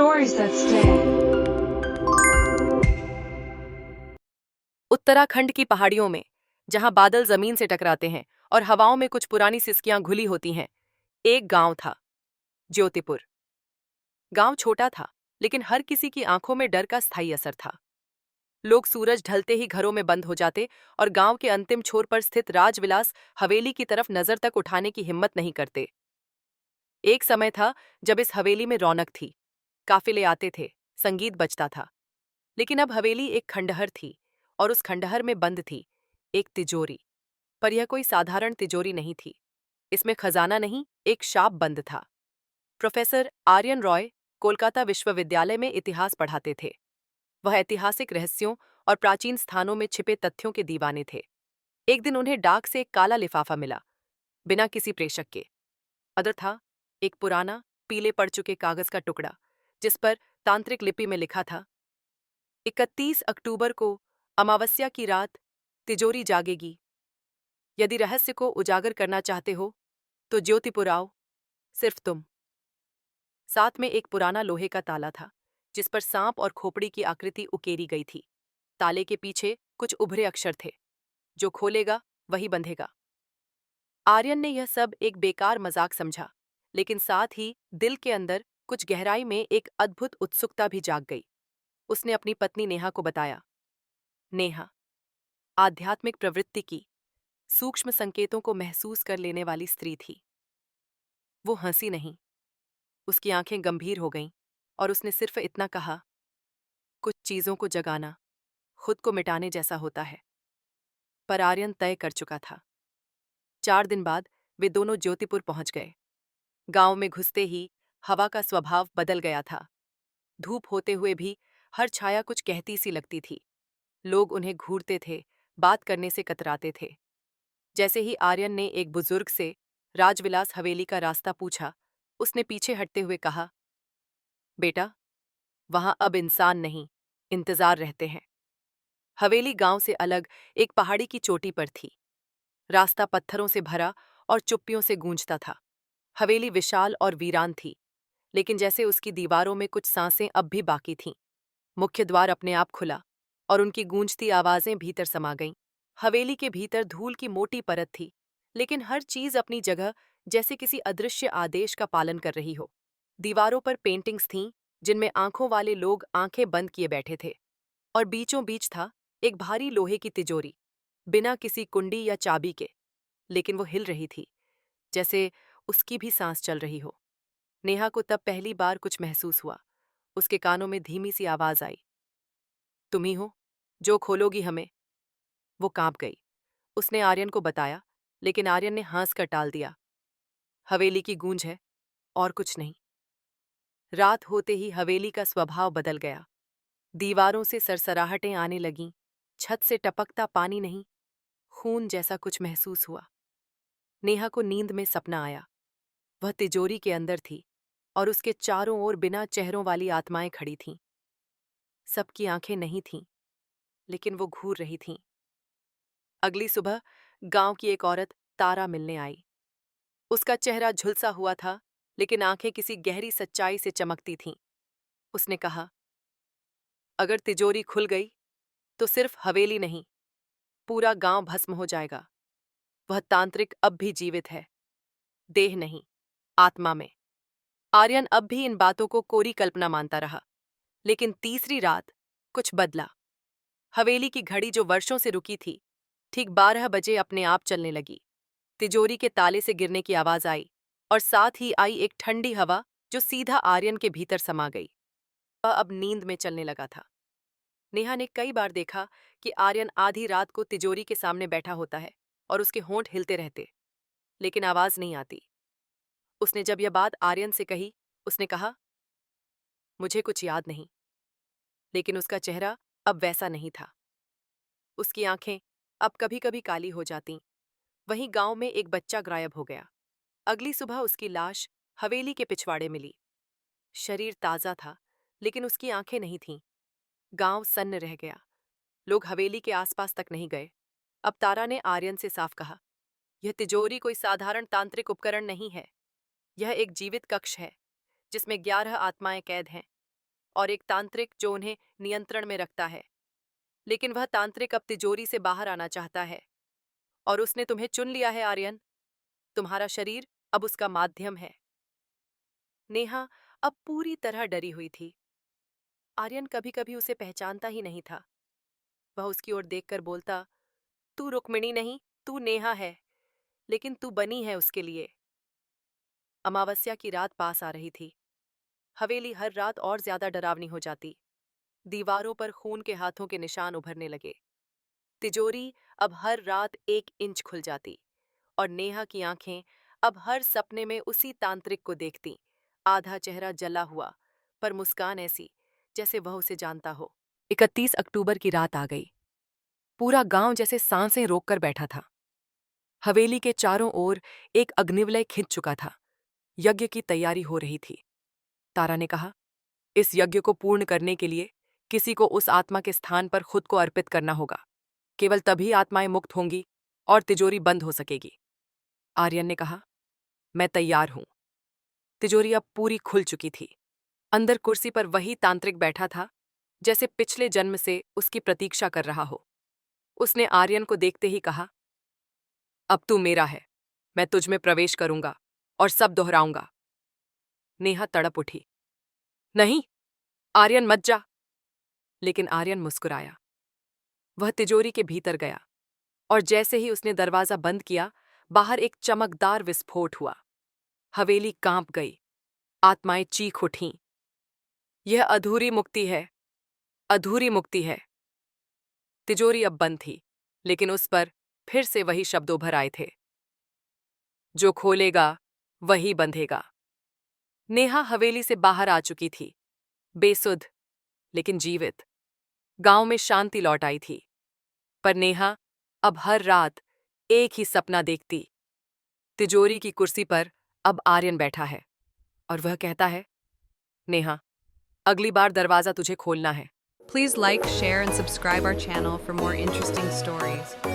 Stories that stay. Uttarakhand की पहाड़ियों में, जहां बादल जमीन से टकराते हैं और हवाओं में कुछ पुरानी सिसकियां घुली होती हैं, एक गांव था, ज्योतिपुर। गांव छोटा था, लेकिन हर किसी की आंखों में डर का स्थायी असर था। लोग सूरज ढलते ही घरों में बंद हो जाते और गांव के अंतिम छोर पर स्थित राजविलास हवेली की तरफ नजर तक उठाने की हिम्मत नहीं करते। एक समय था जब इस हवेली में रौनक थी, काफिले आते थे, संगीत बजता था। लेकिन अब हवेली एक खंडहर थी, और उस खंडहर में बंद थी एक तिजोरी। पर यह कोई साधारण तिजोरी नहीं थी। इसमें खजाना नहीं, एक शाप बंद था। प्रोफेसर आर्यन रॉय कोलकाता विश्वविद्यालय में इतिहास पढ़ाते थे। वह ऐतिहासिक रहस्यों और प्राचीन स्थानों में छिपे तथ्यों के दीवाने थे। एक दिन उन्हें डाक से एक काला लिफाफा मिला, बिना किसी प्रेषक के। अंदर था एक पुराना, पीले पड़ चुके कागज का टुकड़ा, जिस पर तांत्रिक लिपि में लिखा था, 31 अक्टूबर को अमावस्या की रात तिजोरी जागेगी। यदि रहस्य को उजागर करना चाहते हो तो ज्योतिपुर आओ, सिर्फ तुम। साथ में एक पुराना लोहे का ताला था, जिस पर सांप और खोपड़ी की आकृति उकेरी गई थी। ताले के पीछे कुछ उभरे अक्षर थे, जो खोलेगा वही बंधेगा। आर्यन ने यह सब एक बेकार मजाक समझा, लेकिन साथ ही दिल के अंदर कुछ गहराई में एक अद्भुत उत्सुकता भी जाग गई। उसने अपनी पत्नी नेहा को बताया। नेहा आध्यात्मिक प्रवृत्ति की, सूक्ष्म संकेतों को महसूस कर लेने वाली स्त्री थी। वो हंसी नहीं, उसकी आंखें गंभीर हो गईं और उसने सिर्फ इतना कहा, कुछ चीजों को जगाना खुद को मिटाने जैसा होता है। पर आर्यन तय कर चुका था। 4 दिन बाद वे दोनों ज्योतिपुर पहुंच गए। गांव में घुसते ही हवा का स्वभाव बदल गया था। धूप होते हुए भी हर छाया कुछ कहती सी लगती थी। लोग उन्हें घूरते थे, बात करने से कतराते थे। जैसे ही आर्यन ने एक बुजुर्ग से राजविलास हवेली का रास्ता पूछा, उसने पीछे हटते हुए कहा, बेटा, वहां अब इंसान नहीं, इंतजार रहते हैं। हवेली गांव से अलग एक पहाड़ी की चोटी पर थी। रास्ता पत्थरों से भरा और चुप्पियों से गूंजता था। हवेली विशाल और वीरान थी, लेकिन जैसे उसकी दीवारों में कुछ सांसें अब भी बाकी थीं। मुख्य द्वार अपने आप खुला और उनकी गूंजती आवाजें भीतर समा गईं। हवेली के भीतर धूल की मोटी परत थी, लेकिन हर चीज अपनी जगह, जैसे किसी अदृश्य आदेश का पालन कर रही हो। दीवारों पर पेंटिंग्स थीं, जिनमें आंखों वाले लोग आंखें बंद किए बैठे थे, और बीचों बीच था एक भारी लोहे की तिजोरी, बिना किसी कुंडी या चाबी के। लेकिन वो हिल रही थी, जैसे उसकी भी सांस चल रही हो। नेहा को तब पहली बार कुछ महसूस हुआ। उसके कानों में धीमी सी आवाज आई, तुम ही हो जो खोलोगी हमें। वो कांप गई। उसने आर्यन को बताया, लेकिन आर्यन ने हंस कर टाल दिया। हवेली की गूंज है, और कुछ नहीं। रात होते ही हवेली का स्वभाव बदल गया। दीवारों से सरसराहटें आने लगीं। छत से टपकता पानी नहीं, खून जैसा कुछ महसूस हुआ। नेहा को नींद में सपना आया। वह तिजोरी के अंदर थी, और उसके चारों ओर बिना चेहरों वाली आत्माएं खड़ी थीं। सबकी आंखें नहीं थीं, लेकिन वो घूर रही थीं। अगली सुबह गांव की एक औरत तारा मिलने आई। उसका चेहरा झुलसा हुआ था, लेकिन आंखें किसी गहरी सच्चाई से चमकती थीं। उसने कहा, अगर तिजोरी खुल गई तो सिर्फ हवेली नहीं, पूरा गांव भस्म हो जाएगा। वह तांत्रिक अब भी जीवित है, देह नहीं, आत्मा में। आर्यन अब भी इन बातों को कोरी कल्पना मानता रहा। लेकिन तीसरी रात कुछ बदला। हवेली की घड़ी जो वर्षों से रुकी थी, ठीक 12 बजे अपने आप चलने लगी। तिजोरी के ताले से गिरने की आवाज आई, और साथ ही आई एक ठंडी हवा जो सीधा आर्यन के भीतर समा गई। वह अब नींद में चलने लगा था। नेहा ने कई बार देखा कि आर्यन आधी रात को तिजोरी के सामने बैठा होता है और उसके होंठ हिलते रहते, लेकिन आवाज नहीं आती। उसने जब यह बात आर्यन से कही, उसने कहा, मुझे कुछ याद नहीं। लेकिन उसका चेहरा अब वैसा नहीं था। उसकी आंखें अब कभी कभी काली हो जातीं। वहीं गांव में एक बच्चा गायब हो गया। अगली सुबह उसकी लाश हवेली के पिछवाड़े मिली। शरीर ताजा था, लेकिन उसकी आंखें नहीं थीं। गांव सन्न रह गया। लोग हवेली के आसपास तक नहीं गए। अब तारा ने आर्यन से साफ कहा, यह तिजोरी कोई साधारण तांत्रिक उपकरण नहीं है। यह एक जीवित कक्ष है, जिसमें 11 आत्माएं कैद हैं। और एक तांत्रिक जो उन्हें नियंत्रण में रखता है। लेकिन वह तांत्रिक अब तिजोरी से बाहर आना चाहता है और उसने तुम्हें चुन लिया है आर्यन। तुम्हारा शरीर अब उसका माध्यम है। नेहा अब पूरी तरह डरी हुई थी। आर्यन कभी कभी उसे पहचानता ही नहीं था। वह उसकी ओर देखकर बोलता, तू रुक्मिणी नहीं, तू नेहा है, लेकिन तू बनी है उसके लिए। अमावस्या की रात पास आ रही थी। हवेली हर रात और ज्यादा डरावनी हो जाती। दीवारों पर खून के हाथों के निशान उभरने लगे। तिजोरी अब हर रात 1 इंच खुल जाती और नेहा की आंखें अब हर सपने में उसी तांत्रिक को देखती। आधा चेहरा जला हुआ, पर मुस्कान ऐसी जैसे वह उसे जानता हो। 31 अक्टूबर की रात आ गई। पूरा गांव जैसे सांसें रोककर बैठा था। हवेली के चारों ओर एक अग्निवलय खिंच चुका था। यज्ञ की तैयारी हो रही थी। तारा ने कहा, इस यज्ञ को पूर्ण करने के लिए किसी को उस आत्मा के स्थान पर खुद को अर्पित करना होगा। केवल तभी आत्माएं मुक्त होंगी और तिजोरी बंद हो सकेगी। आर्यन ने कहा, मैं तैयार हूं। तिजोरी अब पूरी खुल चुकी थी। अंदर कुर्सी पर वही तांत्रिक बैठा था, जैसे पिछले जन्म से उसकी प्रतीक्षा कर रहा हो। उसने आर्यन को देखते ही कहा, अब तू मेरा है। मैं तुझ में प्रवेश करूंगा और सब दोहराऊंगा। नेहा तड़प उठी, नहीं, आर्यन मत जा। लेकिन आर्यन मुस्कुराया। वह तिजोरी के भीतर गया और जैसे ही उसने दरवाजा बंद किया, बाहर एक चमकदार विस्फोट हुआ। हवेली कांप गई। आत्माएं चीख उठीं। यह अधूरी मुक्ति है, अधूरी मुक्ति है। तिजोरी अब बंद थी, लेकिन उस पर फिर से वही शब्द उभर आए थे, जो खोलेगा वही बंधेगा। नेहा हवेली से बाहर आ चुकी थी, बेसुध लेकिन जीवित। गांव में शांति लौट आई थी, पर नेहा अब हर रात एक ही सपना देखती। तिजोरी की कुर्सी पर अब आर्यन बैठा है और वह कहता है, नेहा, अगली बार दरवाजा तुझे खोलना है। Please like, share, and subscribe our channel for more interesting stories.